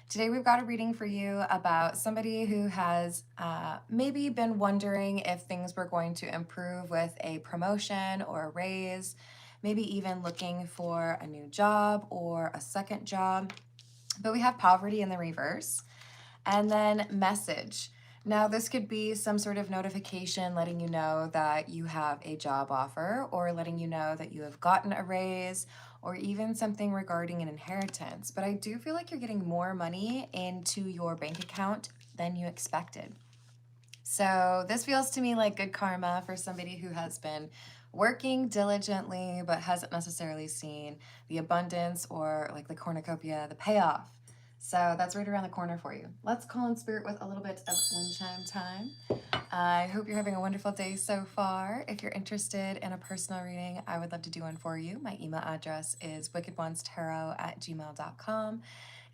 Today we've got a reading for you about somebody who has maybe been wondering if things were going to improve with a promotion or a raise, maybe even looking for a new job or a second job. But we have poverty in the reverse. And then message. Now, this could be some sort of notification letting you know that you have a job offer, or letting you know that you have gotten a raise, or even something regarding an inheritance. But I do feel like you're getting more money into your bank account than you expected. So this feels to me like good karma for somebody who has been working diligently but hasn't necessarily seen the abundance or like the cornucopia, the payoff. So that's right around the corner for you. Let's call in spirit with a little bit of wind chime time. I hope you're having a wonderful day so far. If you're interested in a personal reading, I would love to do one for you. My email address is wickedonestarot@gmail.com.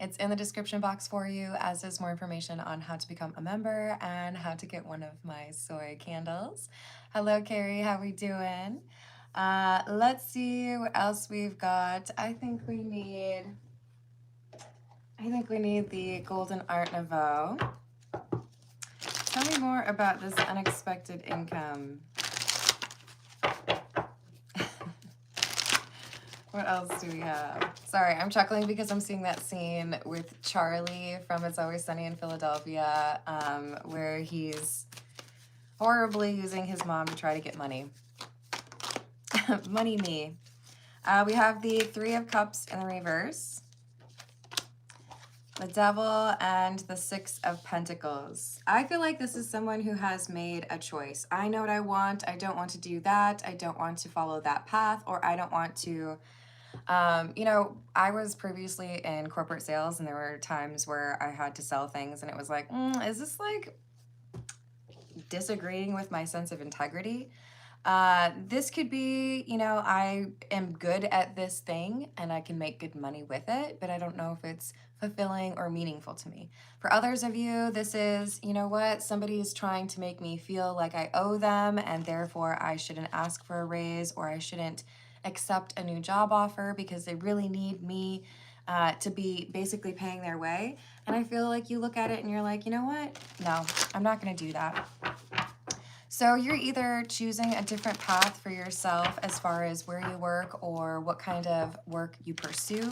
It's in the description box for you, as is more information on how to become a member and how to get one of my soy candles. Hello, Carrie. How we doing? Let's see what else we've got. I think we need the Golden Art Nouveau. Tell me more about this unexpected income. What else do we have? Sorry, I'm chuckling because I'm seeing that scene with Charlie from It's Always Sunny in Philadelphia, where he's horribly using his mom to try to get money. Money me. We have the Three of Cups in the reverse, the Devil, and the Six of Pentacles. I feel like this is someone who has made a choice. I know what I want. I don't want to do that. I don't want to follow that path, or I don't want to... I was previously in corporate sales, and there were times where I had to sell things, and it was like, is this like disagreeing with my sense of integrity? This could be, I am good at this thing and I can make good money with it, but I don't know if it's fulfilling or meaningful to me. For others of you, this is, somebody is trying to make me feel like I owe them, and therefore I shouldn't ask for a raise, or I shouldn't accept a new job offer because they really need me to be basically paying their way. And I feel like you look at it and you're like, you know what? No, I'm not going to do that. So you're either choosing a different path for yourself as far as where you work or what kind of work you pursue,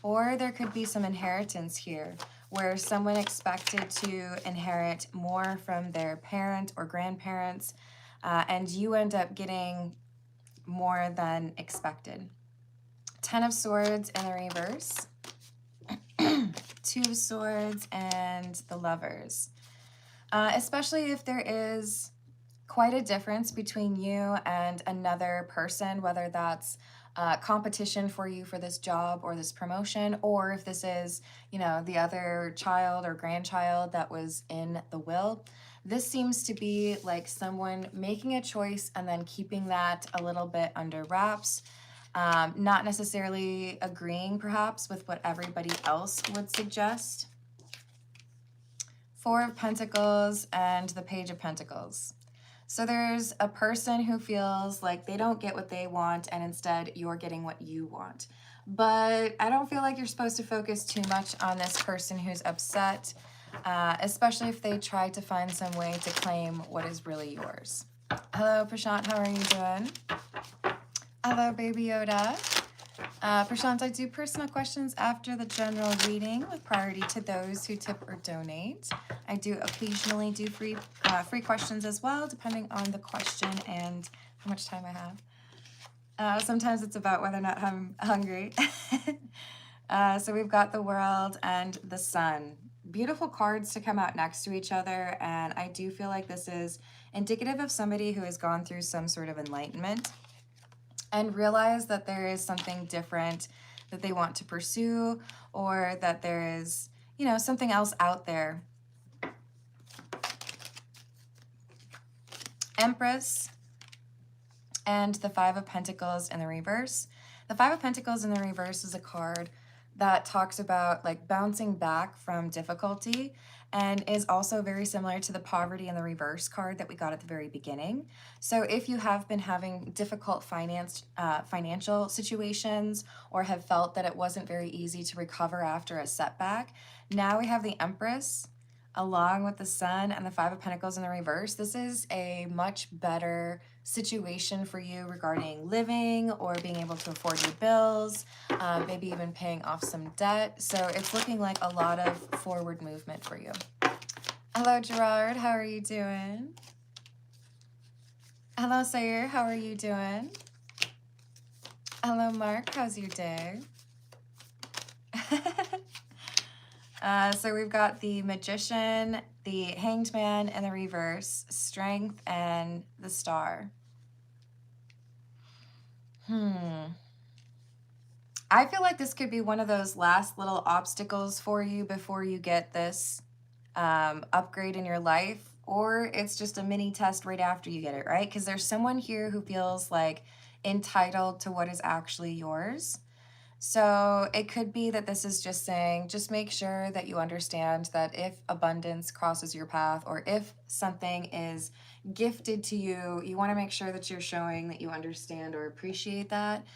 or there could be some inheritance here where someone expected to inherit more from their parent or grandparents, and you end up getting more than expected. Ten of Swords in the reverse, Two of Swords, and the Lovers. Especially if there is quite a difference between you and another person, whether that's competition for you for this job or this promotion, or if this is, the other child or grandchild that was in the will. This seems to be like someone making a choice and then keeping that a little bit under wraps, not necessarily agreeing perhaps with what everybody else would suggest. Four of Pentacles and the Page of Pentacles. So there's a person who feels like they don't get what they want, and instead you're getting what you want. But I don't feel like you're supposed to focus too much on this person who's upset, especially if they try to find some way to claim what is really yours. Hello, Prashant. How are you doing? Hello, Baby Yoda. Prashant, I do personal questions after the general reading with priority to those who tip or donate. I do occasionally do free questions as well, depending on the question and how much time I have. Sometimes it's about whether or not I'm hungry. So we've got the World and the Sun. Beautiful cards to come out next to each other, and I do feel like this is indicative of somebody who has gone through some sort of enlightenment and realize that there is something different that they want to pursue, or that there is, something else out there. Empress and the Five of Pentacles in the reverse. The Five of Pentacles in the reverse is a card that talks about like bouncing back from difficulty and is also very similar to the poverty in the reverse card that we got at the very beginning. So if you have been having difficult financial situations or have felt that it wasn't very easy to recover after a setback, now we have the Empress along with the Sun and the Five of Pentacles in the reverse. This is a much better situation for you regarding living or being able to afford your bills, maybe even paying off some debt. So it's looking like a lot of forward movement for you. Hello, Gerard. How are you doing? Hello, Sayer. How are you doing? Hello, Mark. How's your day? So we've got the Magician, the Hanged Man in the reverse, Strength, and the Star. I feel like this could be one of those last little obstacles for you before you get this upgrade in your life, or it's just a mini test right after you get it, right? Because there's someone here who feels like entitled to what is actually yours. So it could be that this is just saying, just make sure that you understand that if abundance crosses your path or if something is gifted to you, you want to make sure that you're showing that you understand or appreciate that.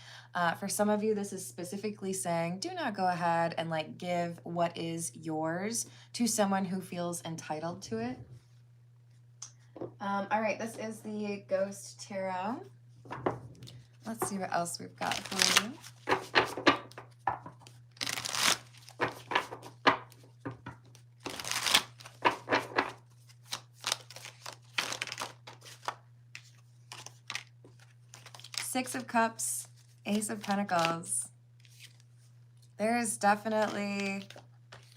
For some of you, this is specifically saying, do not go ahead and like give what is yours to someone who feels entitled to it. All right, this is the Ghost Tarot. Let's see what else we've got for you. Six of Cups, Ace of Pentacles. There is definitely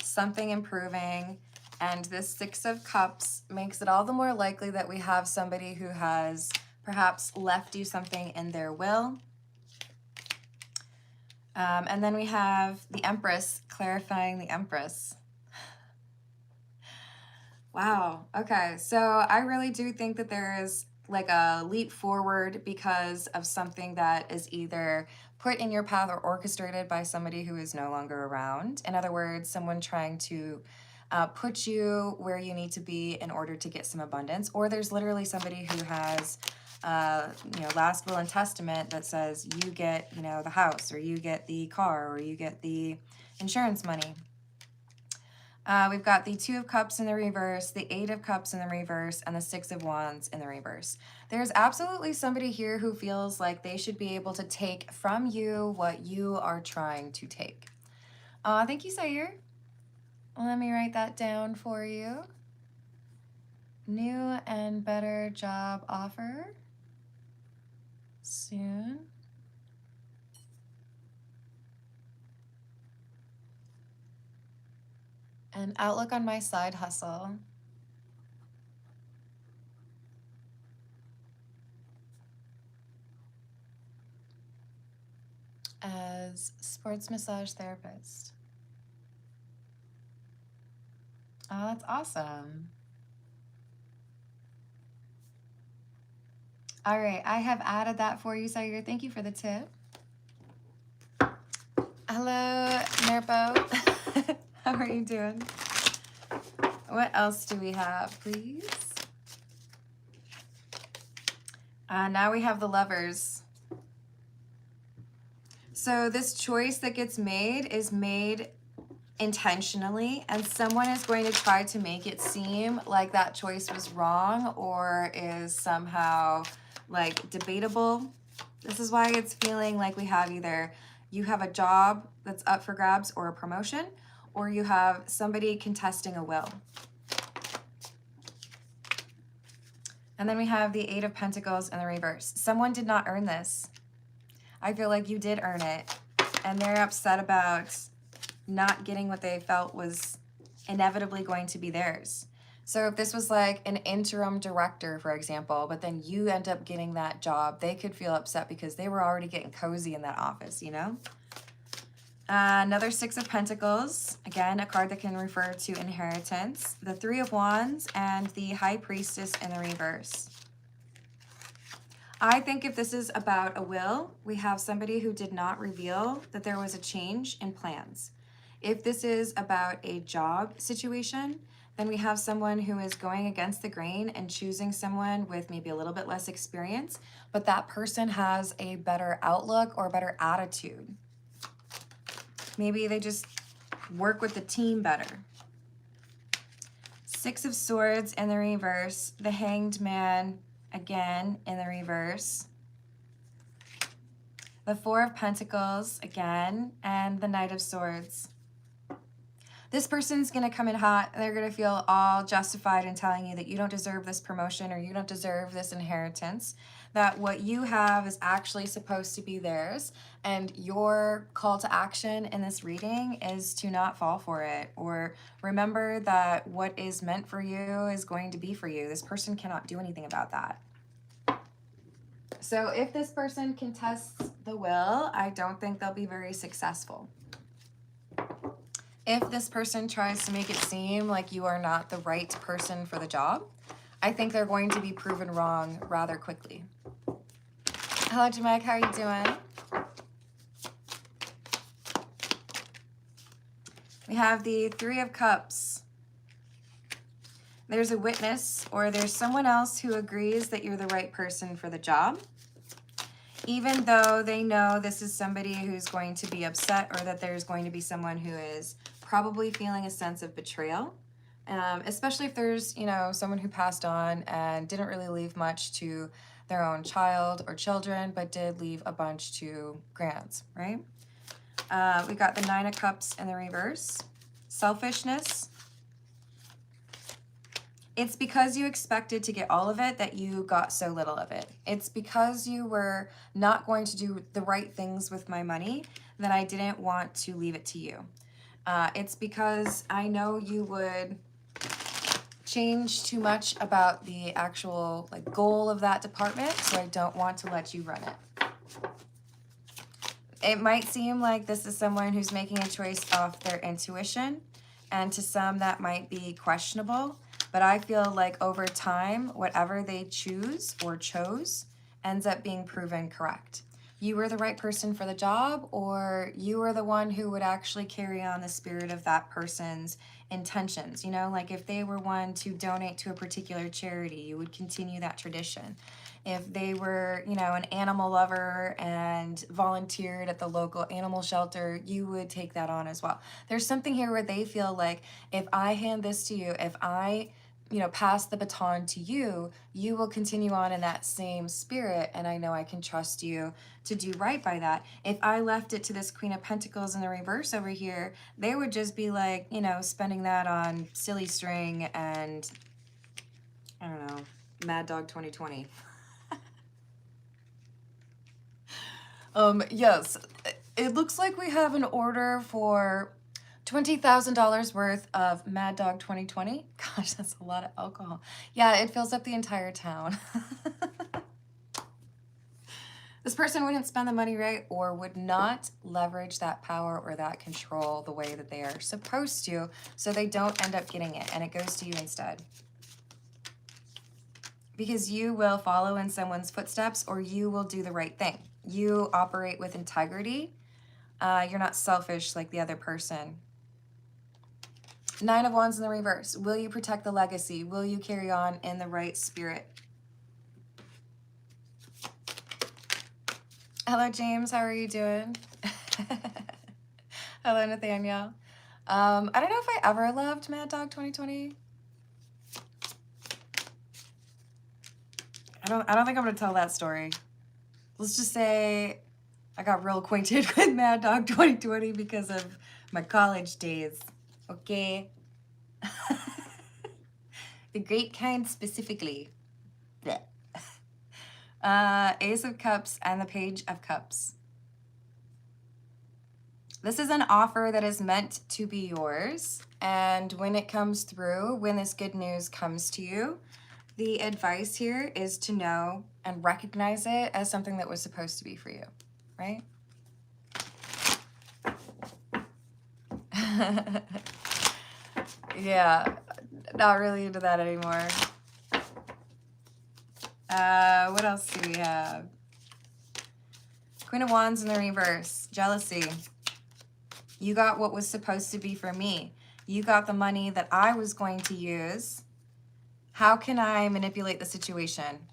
something improving, and this Six of Cups makes it all the more likely that we have somebody who has perhaps left you something in their will. And then we have the Empress clarifying the Empress. Wow. Okay. So I really do think that there is like a leap forward because of something that is either put in your path or orchestrated by somebody who is no longer around. In other words, someone trying to put you where you need to be in order to get some abundance, or there's literally somebody who has last will and testament that says you get, the house, or you get the car, or you get the insurance money. We've got the Two of Cups in the reverse, the Eight of Cups in the reverse, and the Six of Wands in the reverse. There's absolutely somebody here who feels like they should be able to take from you what you are trying to take. Thank you, Sayer. Let me write that down for you. New and better job offer soon. And outlook on my side hustle. As sports massage therapist. Oh, that's awesome. All right, I have added that for you, Sayer. Thank you for the tip. Hello, Nerpo. How are you doing? What else do we have, please? Now we have the Lovers. So this choice that gets made is made intentionally, and someone is going to try to make it seem like that choice was wrong or is somehow like debatable. This is why it's feeling like we have either you have a job that's up for grabs or a promotion, or you have somebody contesting a will. And then we have the Eight of Pentacles in the reverse. Someone did not earn this. I feel like you did earn it, and they're upset about not getting what they felt was inevitably going to be theirs. So if this was like an interim director, for example, but then you end up getting that job, they could feel upset because they were already getting cozy in that office, Another Six of Pentacles, again, a card that can refer to inheritance. The Three of Wands and the High Priestess in the reverse. I think if this is about a will, we have somebody who did not reveal that there was a change in plans. If this is about a job situation, then we have someone who is going against the grain and choosing someone with maybe a little bit less experience, but that person has a better outlook or a better attitude. Maybe they just work with the team better. Six of Swords in the reverse, the Hanged Man again in the reverse, the Four of Pentacles again, and the Knight of Swords. This person's going to come in hot. They're going to feel all justified in telling you that you don't deserve this promotion or you don't deserve this inheritance, that what you have is actually supposed to be theirs, and your call to action in this reading is to not fall for it, or remember that what is meant for you is going to be for you. This person cannot do anything about that. So if this person contests the will, I don't think they'll be very successful. If this person tries to make it seem like you are not the right person for the job, I think they're going to be proven wrong rather quickly. Hello, Jamek, how are you doing? We have the Three of Cups. There's a witness, or there's someone else who agrees that you're the right person for the job, even though they know this is somebody who's going to be upset, or that there's going to be someone who is probably feeling a sense of betrayal, especially if there's, you know, someone who passed on and didn't really leave much to their own child or children, but did leave a bunch to grants, right? We got the Nine of Cups in the reverse. Selfishness. It's because you expected to get all of it that you got so little of it. It's because you were not going to do the right things with my money that I didn't want to leave it to you. It's because I know you would change too much about the actual goal of that department, so I don't want to let you run it. It might seem like this is someone who's making a choice off their intuition, and to some that might be questionable, but I feel like over time, whatever they choose or chose ends up being proven correct. You were the right person for the job, or you were the one who would actually carry on the spirit of that person's intentions. You know, like if they were one to donate to a particular charity, you would continue that tradition. If they were, you know, an animal lover and volunteered at the local animal shelter, you would take that on as well. There's something here where they feel like, if I hand this to you, if I, you know, pass the baton to you, you will continue on in that same spirit, and I know I can trust you to do right by that. If I left it to this Queen of Pentacles in the reverse over here, they would just be like, you know, spending that on silly string and, I don't know, Mad Dog 2020. Yes, it looks like we have an order for $20,000 worth of Mad Dog 2020. Gosh, that's a lot of alcohol. Yeah, it fills up the entire town. This person wouldn't spend the money right, or would not leverage that power or that control the way that they are supposed to, so they don't end up getting it, and it goes to you instead. Because you will follow in someone's footsteps, or you will do the right thing. You operate with integrity. You're not selfish like the other person. Nine of Wands in the reverse. Will you protect the legacy? Will you carry on in the right spirit? Hello, James. How are you doing? Hello, Nathaniel. I don't know if I ever loved Mad Dog 2020. I don't think I'm going to tell that story. Let's just say I got real acquainted with Mad Dog 2020 because of my college days. Okay. The great kind specifically. Blech. Ace of Cups and the Page of Cups. This is an offer that is meant to be yours. And when it comes through, when this good news comes to you, the advice here is to know and recognize it as something that was supposed to be for you, right? Yeah, not really into that anymore. What else do we have? Queen of Wands in the reverse. Jealousy. You got what was supposed to be for me. You got the money that I was going to use. How can I manipulate the situation?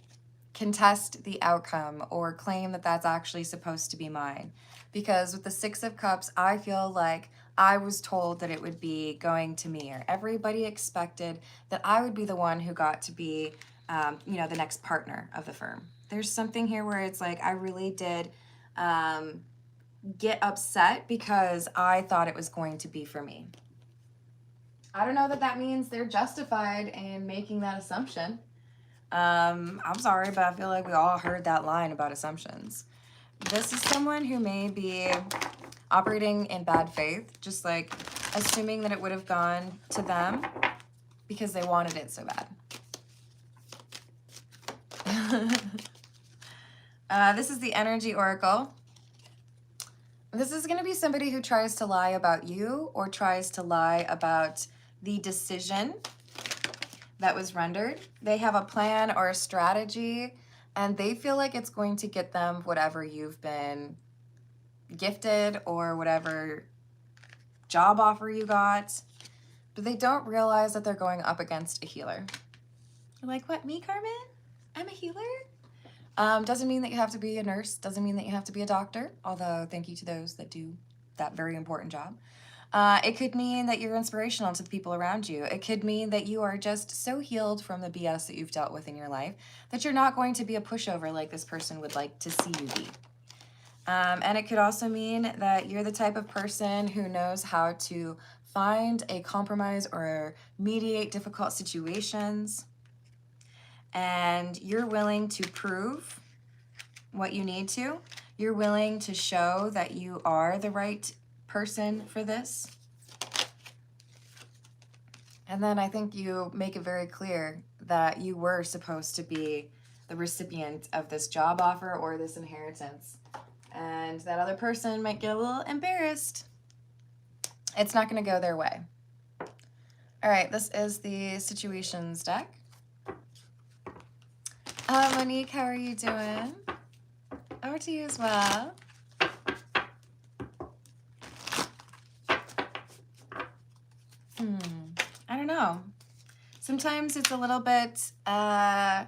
Contest the outcome or claim that that's actually supposed to be mine? Because with the Six of Cups, I feel like I was told that it would be going to me, or everybody expected that I would be the one who got to be, you know, the next partner of the firm. There's something here where it's like I really did get upset because I thought it was going to be for me. I don't know that that means they're justified in making that assumption. I'm sorry, but I feel like we all heard that line about assumptions. This is someone who may be operating in bad faith, just like assuming that it would have gone to them because they wanted it so bad. This is the Energy Oracle. This is going to be somebody who tries to lie about you or tries to lie about the decision that was rendered. They have a plan or a strategy, and they feel like it's going to get them whatever you've been gifted or whatever job offer you got, but they don't realize that they're going up against a healer. You're like, what, me, Carmen? I'm a healer? Doesn't mean that you have to be a nurse, doesn't mean that you have to be a doctor, although thank you to those that do that very important job. It could mean that you're inspirational to the people around you. It could mean that you are just so healed from the BS that you've dealt with in your life that you're not going to be a pushover like this person would like to see you be. And it could also mean that you're the type of person who knows how to find a compromise or mediate difficult situations. And you're willing to prove what you need to. You're willing to show that you are the right person for this. And then I think you make it very clear that you were supposed to be the recipient of this job offer or this inheritance. And that other person might get a little embarrassed. It's not going to go their way. All right, this is the situations deck. Monique, how are you doing? Over to you as well. I don't know. Sometimes it's a little bit of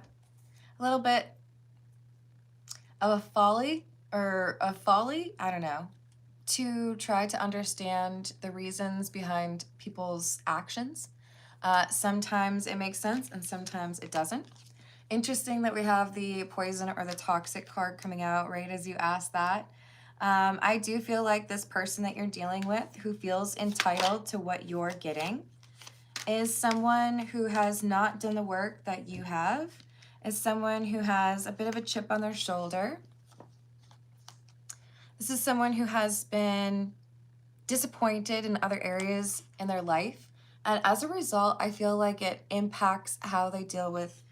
a folly, I don't know, to try to understand the reasons behind people's actions. Sometimes it makes sense and sometimes it doesn't. Interesting that we have the poison or the toxic card coming out right as you asked that. I do feel like this person that you're dealing with who feels entitled to what you're getting is someone who has not done the work that you have, is someone who has a bit of a chip on their shoulder. This is someone who has been disappointed in other areas in their life. And as a result, I feel like it impacts how they deal with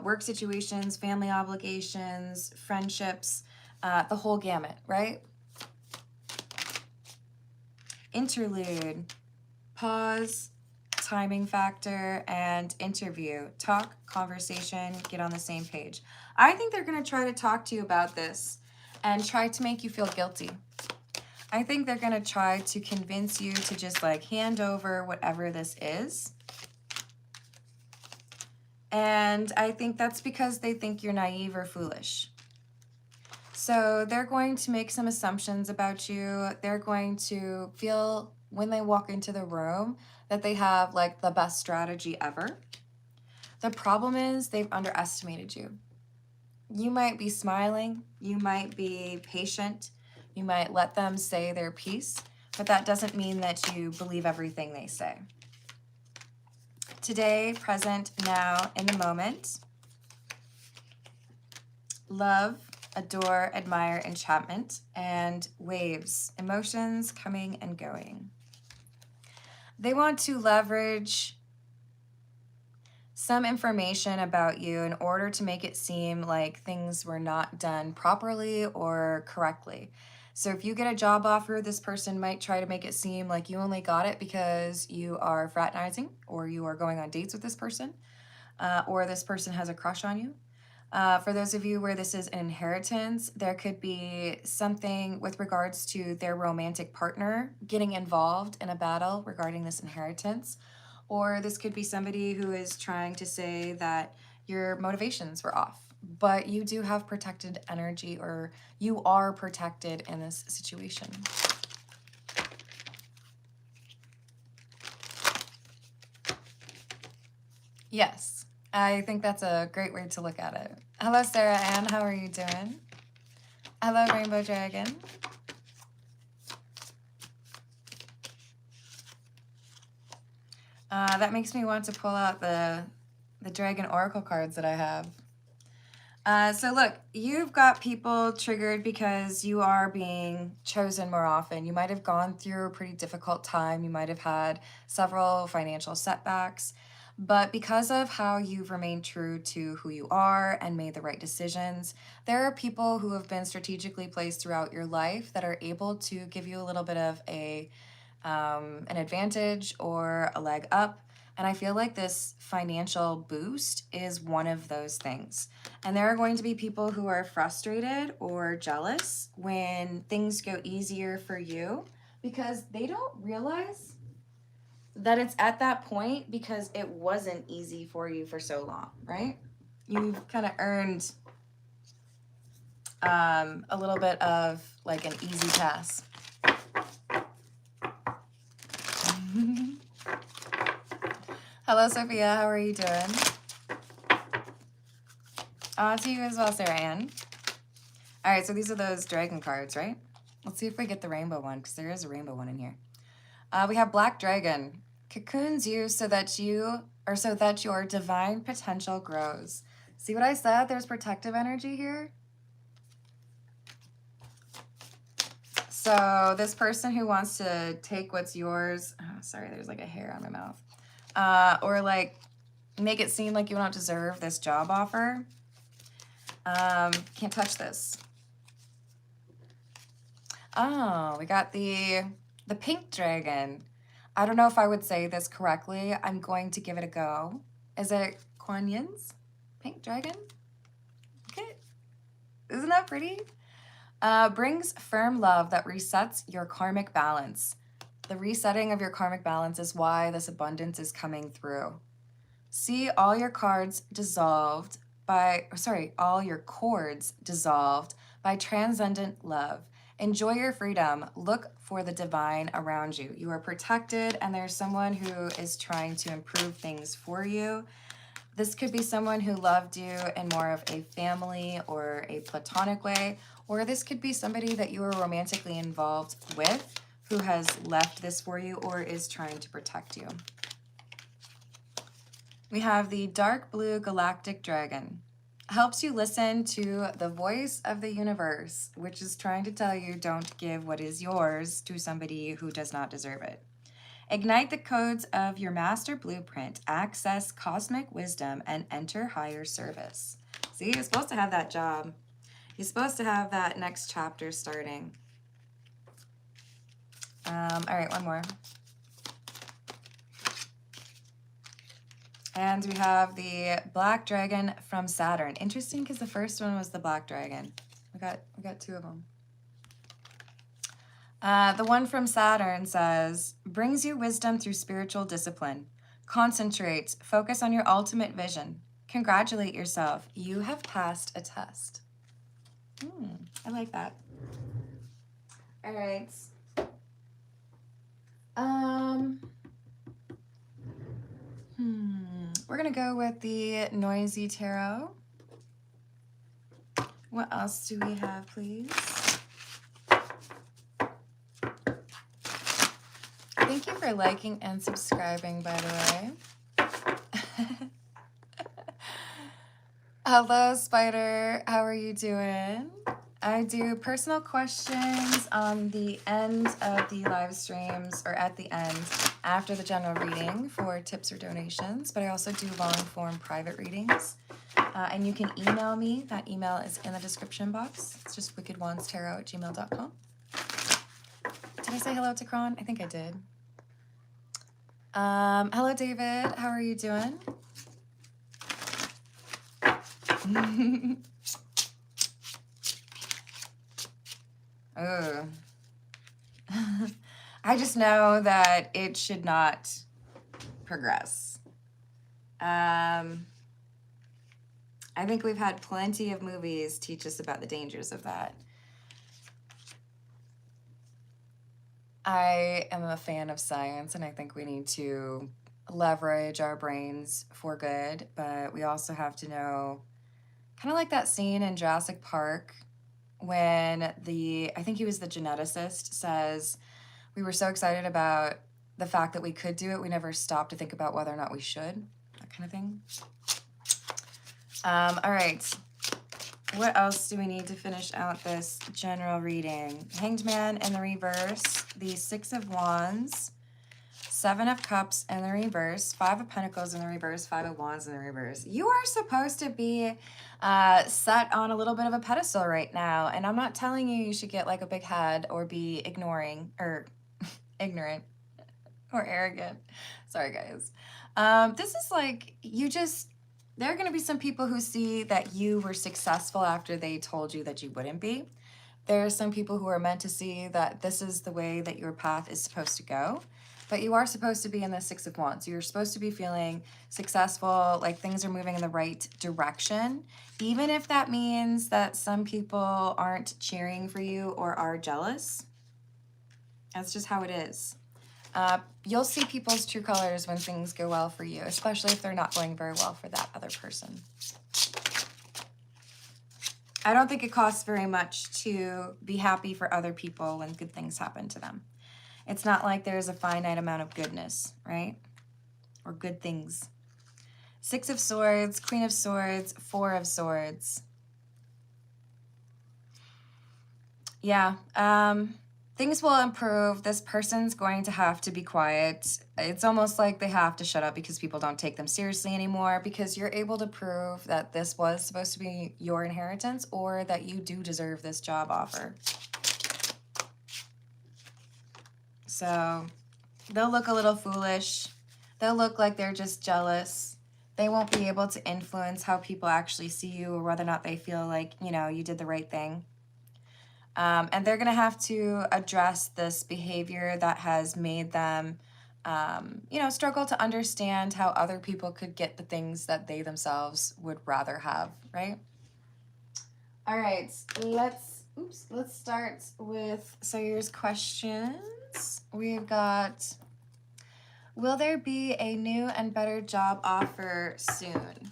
work situations, family obligations, friendships, the whole gamut, right? Interlude, pause, timing factor, and interview. Talk, conversation, get on the same page. I think they're going to try to talk to you about this and try to make you feel guilty. I think they're going to try to convince you to just like hand over whatever this is. And I think that's because they think you're naive or foolish. So they're going to make some assumptions about you. They're going to feel when they walk into the room that they have like the best strategy ever. The problem is they've underestimated you. You might be smiling, you might be patient, you might let them say their piece, but that doesn't mean that you believe everything they say. Today, present, now, in the moment. Love, adore, admire, enchantment, and waves, emotions coming and going. They want to leverage some information about you in order to make it seem like things were not done properly or correctly. So if you get a job offer, this person might try to make it seem like you only got it because you are fraternizing or you are going on dates with this person or this person has a crush on you. For those of you where this is an inheritance, there could be something with regards to their romantic partner getting involved in a battle regarding this inheritance. Or this could be somebody who is trying to say that your motivations were off, but you do have protected energy, or you are protected in this situation. Yes, I think that's a great way to look at it. Hello, Sarah Ann. How are you doing? Hello, Rainbow Dragon. That makes me want to pull out the Dragon Oracle cards that I have. So look, you've got people triggered because you are being chosen more often. You might have gone through a pretty difficult time. You might have had several financial setbacks. But because of how you've remained true to who you are and made the right decisions, there are people who have been strategically placed throughout your life that are able to give you a little bit of an advantage or a leg up. And I feel like this financial boost is one of those things. And there are going to be people who are frustrated or jealous when things go easier for you because they don't realize that it's at that point because it wasn't easy for you for so long, right? You've kind of earned a little bit of like an easy pass. Hello, Sophia. How are you doing? To you as well, Sarah Ann. All right, so these are those dragon cards, right? Let's see if we get the rainbow one, because there is a rainbow one in here. We have Black Dragon. Cocoons you so that your divine potential grows. See what I said? There's protective energy here. So this person who wants to take what's yours, sorry, there's like a hair on my mouth, or like make it seem like you don't deserve this job offer, can't touch this. Oh, we got the pink dragon. I don't know if I would say this correctly. I'm going to give it a go. Is it Kuan Yin's pink dragon? Okay. Isn't that pretty? Brings firm love that resets your karmic balance. The resetting of your karmic balance is why this abundance is coming through. See all your cords dissolved by transcendent love. Enjoy your freedom. Look for the divine around you. You are protected, and there's someone who is trying to improve things for you. This could be someone who loved you in more of a family or a platonic way, or this could be somebody that you are romantically involved with who has left this for you or is trying to protect you. We have the dark blue galactic dragon. Helps you listen to the voice of the universe, which is trying to tell you don't give what is yours to somebody who does not deserve it. Ignite the codes of your master blueprint, access cosmic wisdom, and enter higher service. See, you're supposed to have that job. You're supposed to have that next chapter starting. All right, one more. And we have the Black Dragon from Saturn. Interesting, because the first one was the Black Dragon. We got two of them. The one from Saturn says, brings you wisdom through spiritual discipline. Concentrate. Focus on your ultimate vision. Congratulate yourself. You have passed a test. I like that. All right. We're going to go with the Noisy Tarot. What else do we have, please? Thank you for liking and subscribing, by the way. Hello, Spider. How are you doing? I do personal questions on the end of the live streams, or at the end after the general reading for tips or donations, but I also do long-form private readings. And you can email me. That email is in the description box. It's just wickedwandstarot@gmail.com. Did I say hello to Kron? I think I did. Hello, David. How are you doing? Oh. I just know that it should not progress. I think we've had plenty of movies teach us about the dangers of that. I am a fan of science, and I think we need to leverage our brains for good, but we also have to know, kind of like that scene in Jurassic Park when I think he was the geneticist, says, we were so excited about the fact that we could do it, we never stopped to think about whether or not we should, that kind of thing. All right. What else do we need to finish out this general reading? Hanged Man in the reverse, the Six of Wands, Seven of Cups in the reverse, Five of Pentacles in the reverse, Five of Wands in the reverse. You are supposed to be set on a little bit of a pedestal right now, and I'm not telling you you should get like a big head or be ignoring or ignorant or arrogant. Sorry, guys. This is like, there are going to be some people who see that you were successful after they told you that you wouldn't be. There are some people who are meant to see that this is the way that your path is supposed to go. But you are supposed to be in the Six of Wands. You're supposed to be feeling successful, like things are moving in the right direction. Even if that means that some people aren't cheering for you or are jealous. That's just how it is. You'll see people's true colors when things go well for you, especially if they're not going very well for that other person. I don't think it costs very much to be happy for other people when good things happen to them. It's not like there's a finite amount of goodness, right? Or good things. Six of Swords, Queen of Swords, Four of Swords. Yeah, things will improve. This person's going to have to be quiet. It's almost like they have to shut up because people don't take them seriously anymore, because you're able to prove that this was supposed to be your inheritance or that you do deserve this job offer. So they'll look a little foolish. They'll look like they're just jealous. They won't be able to influence how people actually see you or whether or not they feel like, you know, you did the right thing. And they're going to have to address this behavior that has made them, you know, struggle to understand how other people could get the things that they themselves would rather have, right? All right, let's start with Sawyer's questions. We've got, will there be a new and better job offer soon?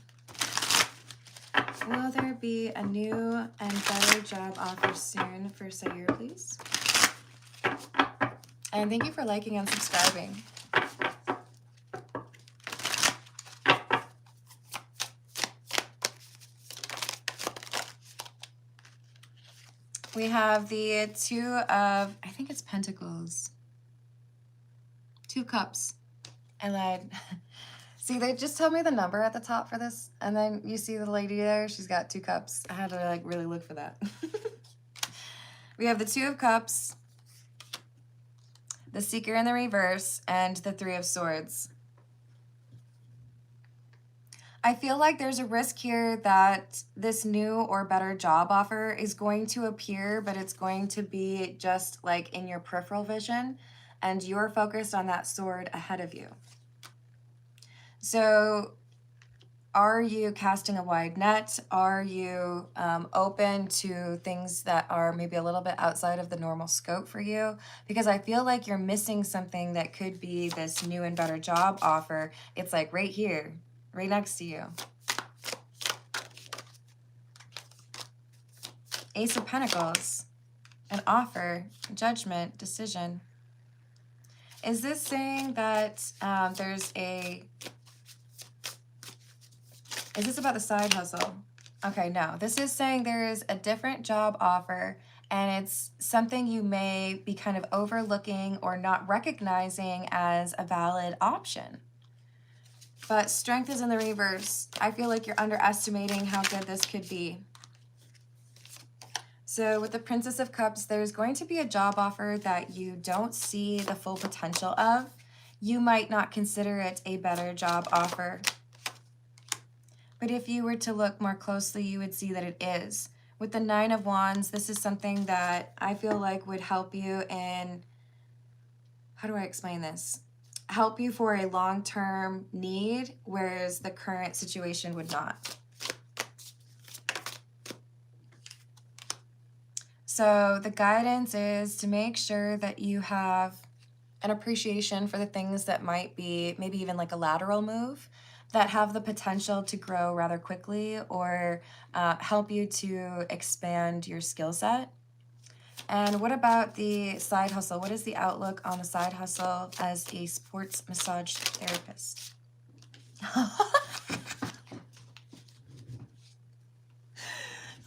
Will there be a new and better job offer soon for Sawyer, please? And thank you for liking and subscribing. We have the Two of, I think it's Pentacles. Two Cups. And then, see, they just told me the number at the top for this. And then you see the lady there, she's got 2 cups. I had to like really look for that. We have the Two of Cups, the Seeker in the reverse, and the Three of Swords. I feel like there's a risk here that this new or better job offer is going to appear, but it's going to be just like in your peripheral vision, and you're focused on that sword ahead of you. So are you casting a wide net? Are you open to things that are maybe a little bit outside of the normal scope for you? Because I feel like you're missing something that could be this new and better job offer. It's like right here, right next to you. Ace of Pentacles, an offer, judgment, decision. Is this saying that is this about the side hustle? Okay, no. This is saying there is a different job offer, and it's something you may be kind of overlooking or not recognizing as a valid option. But Strength is in the reverse. I feel like you're underestimating how good this could be. So with the Princess of Cups, there's going to be a job offer that you don't see the full potential of. You might not consider it a better job offer. But if you were to look more closely, you would see that it is. With the Nine of Wands, this is something that I feel like would help you in, how do I explain this? Help you for a long-term need, whereas the current situation would not. So the guidance is to make sure that you have an appreciation for the things that might be maybe even like a lateral move that have the potential to grow rather quickly or help you to expand your skill set. And what about the side hustle? What is the outlook on the side hustle as a sports massage therapist? Oh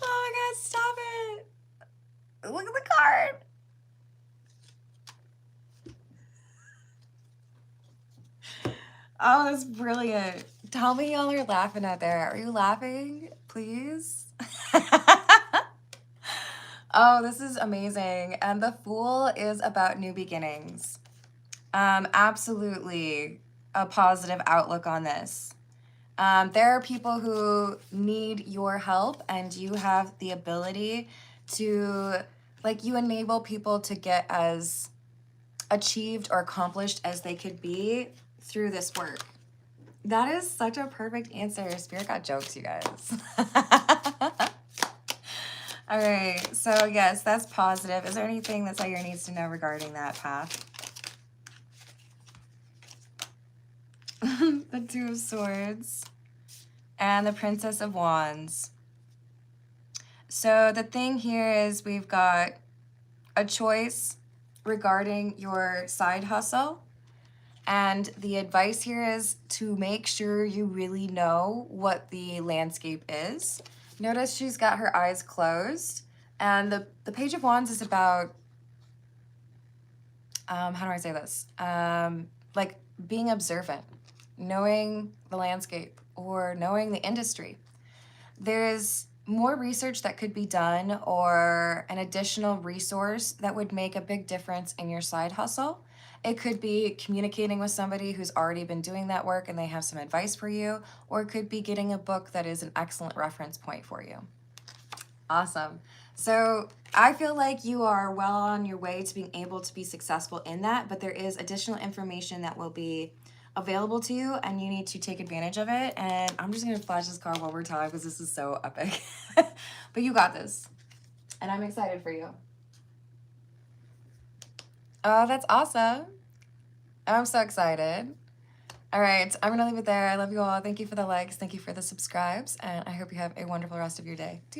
my God, stop it. Look at the card. Oh, that's brilliant. Tell me y'all are laughing out there. Are you laughing? Please? Oh, this is amazing. And the Fool is about new beginnings. Absolutely a positive outlook on this. There are people who need your help, and you have the ability to, like, you enable people to get as achieved or accomplished as they could be through this work. That is such a perfect answer. Spirit got jokes, you guys. All right, so yes, that's positive. Is there anything that Sagittarius needs to know regarding that path? The Two of Swords and the Princess of Wands. So the thing here is we've got a choice regarding your side hustle. And the advice here is to make sure you really know what the landscape is. Notice she's got her eyes closed. And the Page of Wands is about, how do I say this? Like being observant, knowing the landscape or knowing the industry. There's more research that could be done or an additional resource that would make a big difference in your side hustle. It could be communicating with somebody who's already been doing that work and they have some advice for you, or it could be getting a book that is an excellent reference point for you. Awesome. So I feel like you are well on your way to being able to be successful in that, but there is additional information that will be available to you and you need to take advantage of it. And I'm just going to flash this card one more time because this is so epic. But you got this. And I'm excited for you. Oh, that's awesome. I'm so excited. All right, I'm going to leave it there. I love you all. Thank you for the likes. Thank you for the subscribes. And I hope you have a wonderful rest of your day.